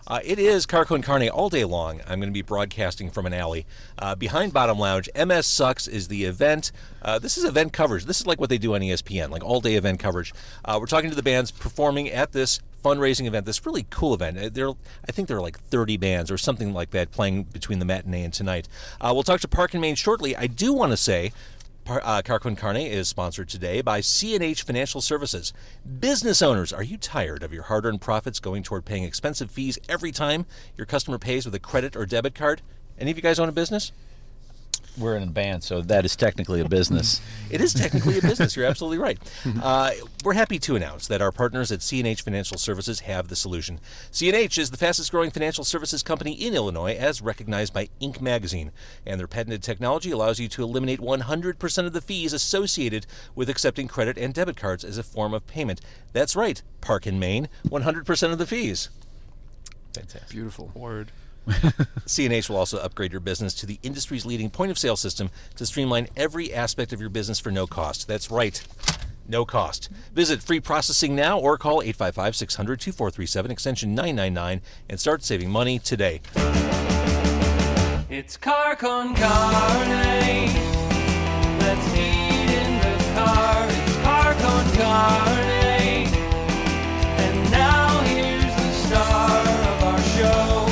It is Car Con Carne all day long. I'm going to be broadcasting from an alley. Behind Bottom Lounge, MS Sucks is the event. This is event coverage. This is like what they do on ESPN, like all-day event coverage. We're talking to the bands performing at this fundraising event, this really cool event. I think there are like 30 bands or something like that playing between the matinee and tonight. We'll talk to Park and Main shortly. I do want to say Car Con Carne is sponsored today by C&H Financial Services. Business owners, are you tired of your hard-earned profits going toward paying expensive fees every time your customer pays with a credit or debit card? Any of you guys own a business? We're in a band, so that is technically a business. It is technically a business. You're absolutely right. We're happy to announce that our partners at C&H Financial Services have the solution. C&H is the fastest-growing financial services company in Illinois, as recognized by Inc. magazine. And their patented technology allows you to eliminate 100% of the fees associated with accepting credit and debit cards as a form of payment. That's right, Park and Main, 100% of the fees. Fantastic. Beautiful. Word. C&H will also upgrade your business to the industry's leading point-of-sale system to streamline every aspect of your business for no cost. That's right, no cost. Visit Free Processing now or call 855-600-2437, extension 999, and start saving money today. It's Car Con Carne. Let's eat in the car. It's Car Con Carne. And now here's the star of our show.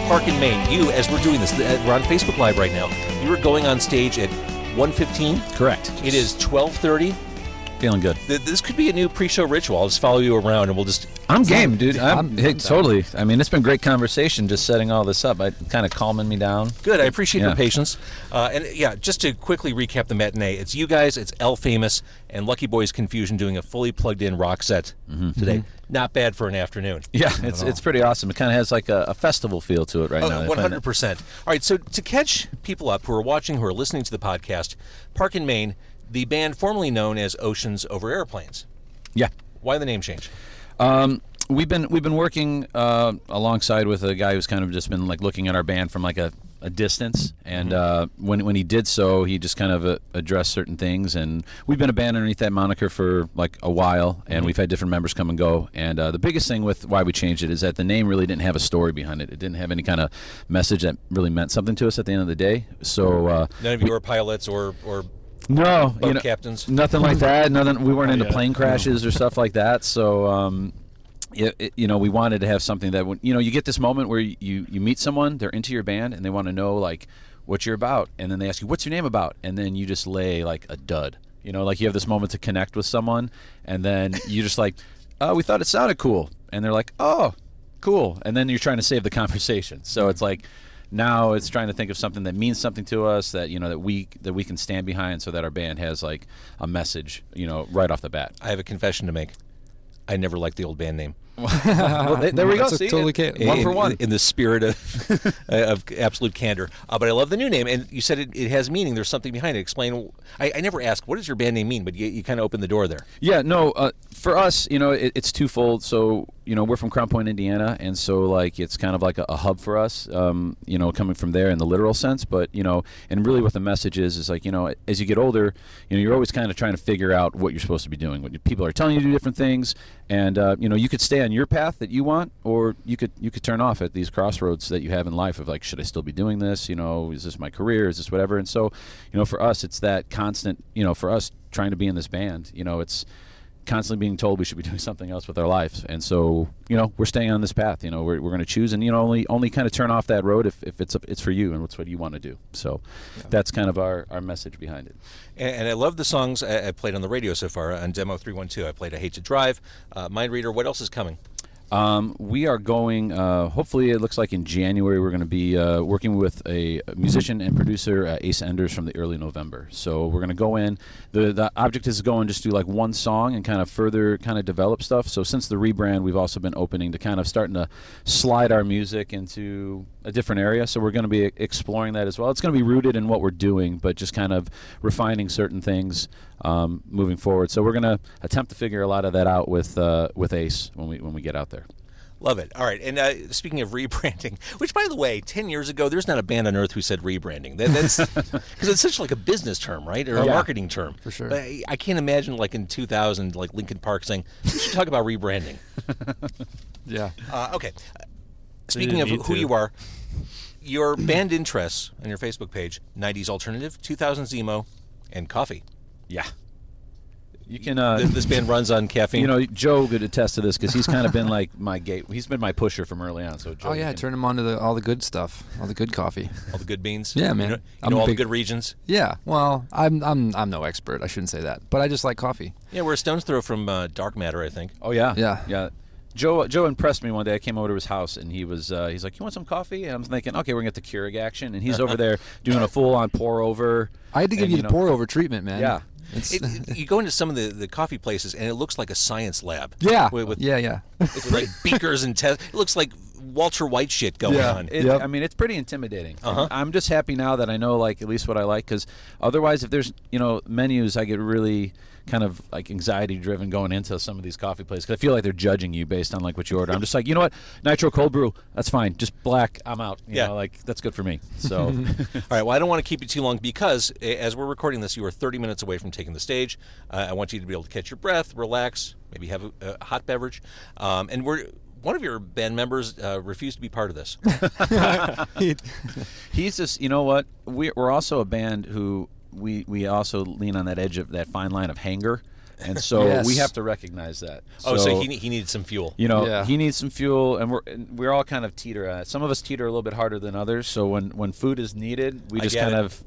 Park and Main, you, as we're doing this, we're on Facebook Live right now. You are going on stage at 1:15. Correct. It is 12:30. Feeling good. This could be a new pre-show ritual. I'll just follow you around and we'll just... I'm game, dude. Hey, totally. I mean, it's been great conversation just setting all this up. Kind of calming me down. Good. I appreciate your patience. And yeah, just to quickly recap the matinee, it's you guys, it's El Famous, and Lucky Boys Confusion doing a fully plugged-in rock set today. Not bad for an afternoon. Yeah, it's pretty awesome. It kind of has like a festival feel to it right now. 100%. All right, so to catch people up who are watching, who are listening to the podcast, Park and Main, the band formerly known as Oceans Over Airplanes. Yeah. Why the name change? We've been working alongside with a guy who's kind of just been like looking at our band from like a distance, and when he did so, he just kind of addressed certain things, and we've been a band underneath that moniker for like a while, and we've had different members come and go, and the biggest thing with why we changed it is that the name really didn't have a story behind it. It didn't have any kind of message that really meant something to us at the end of the day. So none of you are pilots or no, boat captains? Nothing like that. We weren't into plane crashes or stuff like that. So, we wanted to have something that, you get this moment where you meet someone, they're into your band, and they want to know, like, what you're about. And then they ask you, what's your name about? And then you just lay, like, a dud. Like you have this moment to connect with someone, and then you just like, we thought it sounded cool. And they're like, oh, cool. And then you're trying to save the conversation. So it's like, now it's trying to think of something that means something to us, that that we can stand behind, so that our band has like a message, right off the bat. I have a confession to make. I never liked the old band name. Well, there we go. See, totally one for one. In the spirit of absolute candor. But I love the new name, and you said it has meaning. There's something behind it. Explain. I never asked, what does your band name mean? But you kind of opened the door there. Yeah, no. For us, it's twofold. So, we're from Crown Point, Indiana, and so like it's kind of like a hub for us. Coming from there in the literal sense, but and really what the message is like as you get older, you're always kind of trying to figure out what you're supposed to be doing. When people are telling you to do different things, and you could stay on your path that you want, or you could turn off at these crossroads that you have in life of like, should I still be doing this? Is this my career? Is this whatever? And so, for us, it's that constant, for us trying to be in this band, it's constantly being told we should be doing something else with our lives. And so, we're staying on this path, we're going to choose, and, only kind of turn off that road if it's for you and it's what you want to do. So that's kind of our message behind it. And I love the songs I played on the radio so far. On Demo 312, I played I Hate to Drive, Mind Reader. What else is coming? We are going, hopefully it looks like in January, we're going to be working with a musician and producer, Ace Enders, from the early November. So we're going to go in. The object is to go and just do like one song and kind of further kind of develop stuff. So since the rebrand, we've also been opening to kind of starting to slide our music into a different area. So we're going to be exploring that as well. It's going to be rooted in what we're doing, but just kind of refining certain things moving forward. So we're going to attempt to figure a lot of that out with Ace when we get out there. Love it. All right. And speaking of rebranding, which, by the way, 10 years ago, there's not a band on earth who said rebranding. That's because it's such like a business term, right? Or a marketing term. For sure. But I can't imagine like in 2000, like Linkin Park saying, we should talk about rebranding. Yeah. Okay. Speaking of who you are, your band interests on your Facebook page, 90s Alternative, 2000s Emo, and coffee. Yeah. You can. This band runs on caffeine. You know, Joe could attest to this because he's kind of been like my gate. He's been my pusher from early on. So Joe, Oh yeah, turn him on to all the good stuff, all the good coffee. all the good beans. Yeah, man. You know I'm a all the big- good regions. Yeah. Well, I'm no expert. I shouldn't say that, but I just like coffee. Yeah, we're a stone's throw from Dark Matter, I think. Oh yeah, Yeah. Joe impressed me one day. I came over to his house and he's like, "You want some coffee?" And I'm thinking, "Okay, we're gonna get the Keurig action." And he's over there doing a full on pour over. I had to give and, you the pour over treatment, man. Yeah. You go into some of the coffee places, and it looks like a science lab. Yeah. With Yeah. with like beakers and it looks like Walter White shit going Yeah. on. It, Yep. I mean, it's pretty intimidating. Uh-huh. I'm just happy now that I know, like, at least what I like, because otherwise, if there's, menus, I get really kind of, like, anxiety-driven going into some of these coffee places, because I feel like they're judging you based on, like, what you order. I'm just like, you know what? Nitro cold brew, that's fine. Just black, I'm out. You Yeah. know, like, that's good for me. So, All right, well, I don't want to keep you too long because as we're recording this, you are 30 minutes away from taking the stage. I want you to be able to catch your breath, relax, maybe have a hot beverage. And one of your band members refused to be part of this. he's just, you know what? We're also a band who we also lean on that edge of that fine line of hanger. And so Yes. we have to recognize that. So he needed some fuel. Yeah. He needs some fuel, and we're all kind of teeter at it. Some of us teeter a little bit harder than others. So when food is needed, we I just get kind it. of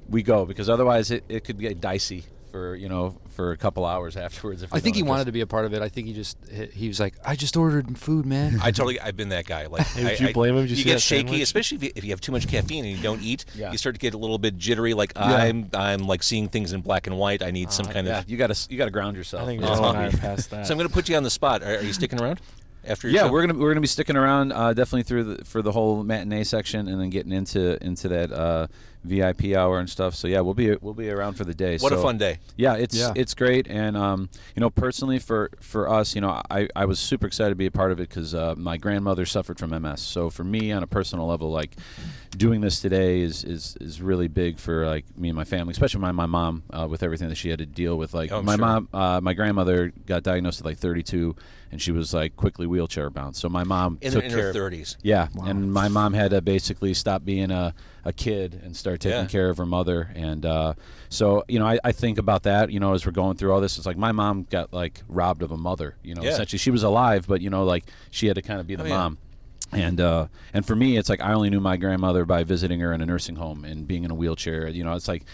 we go, because otherwise it could get dicey for a couple hours afterwards. If I think he wanted to be a part of it. I think he was like, I just ordered food, man. I've been that guy. Like, Hey, would you blame him? Did you You see get that shaky, sandwich? especially if you have too much caffeine and you don't eat. Yeah. You start to get a little bit jittery. Like I'm like seeing things in black and white. I need some kind Yeah, of. you gotta ground yourself. I think Uh-huh. Joe and I are past that. So I'm going to put you on the spot. Are you sticking around after your Yeah, show? we're gonna be sticking around definitely for the whole matinee section, and then getting into that VIP hour and stuff. So yeah, we'll be around for the day. What a So, fun day. Yeah, it's great, and personally for us, I was super excited to be a part of it because my grandmother suffered from MS. So for me, on a personal level, like doing this today is really big for like me and my family, especially my mom with everything that she had to deal with. Like I'm my sure. mom, my grandmother got diagnosed at like 32, and she was like quickly wheelchair bound. So my mom In took her care of 30s. yeah, and my mom had to basically stop being a kid and start taking Yeah. care of her mother. And so, I think about that, as we're going through all this. It's like my mom got, like, robbed of a mother. Yeah. Essentially. She was alive, but, like, she had to kind of be the Oh, yeah. mom. And for me, it's like I only knew my grandmother by visiting her in a nursing home and being in a wheelchair. It's like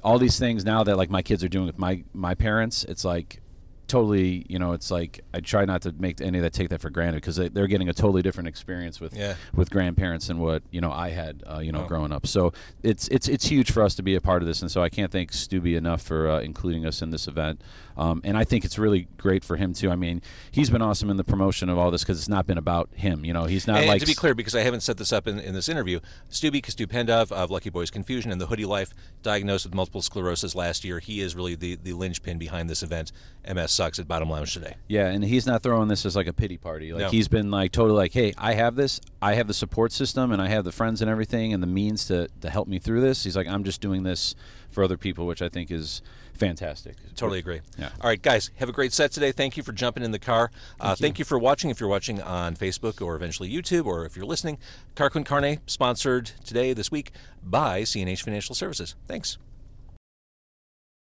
all these things now that, like, my kids are doing with my parents, it's like totally, it's like I try not to make any of that take that for granted, because they're getting a totally different experience with grandparents than what I had growing up. So it's huge for us to be a part of this, and so I can't thank Stubby enough for including us in this event. And I think it's really great for him too. I mean, he's been awesome in the promotion of all this because it's not been about him. He's not And like to be clear, because I haven't set this up in this interview, Stubby Kostupendov of Lucky Boys Confusion and the Hoodie Life, diagnosed with multiple sclerosis last year. He is really the linchpin behind this event. MS Sucks at Bottom Lounge today. Yeah, and he's not throwing this as like a pity party. Like No. he's been like totally like, hey, I have this, I have the support system, and I have the friends and everything, and the means to help me through this. He's like, I'm just doing this for other people, which I think is fantastic. Totally agree. Yeah. All right, guys, have a great set today. Thank you for jumping in the car. Thank you for watching. If you're watching on Facebook or eventually YouTube, or if you're listening, Car Con Carne, sponsored today, this week, by CNH Financial Services. Thanks.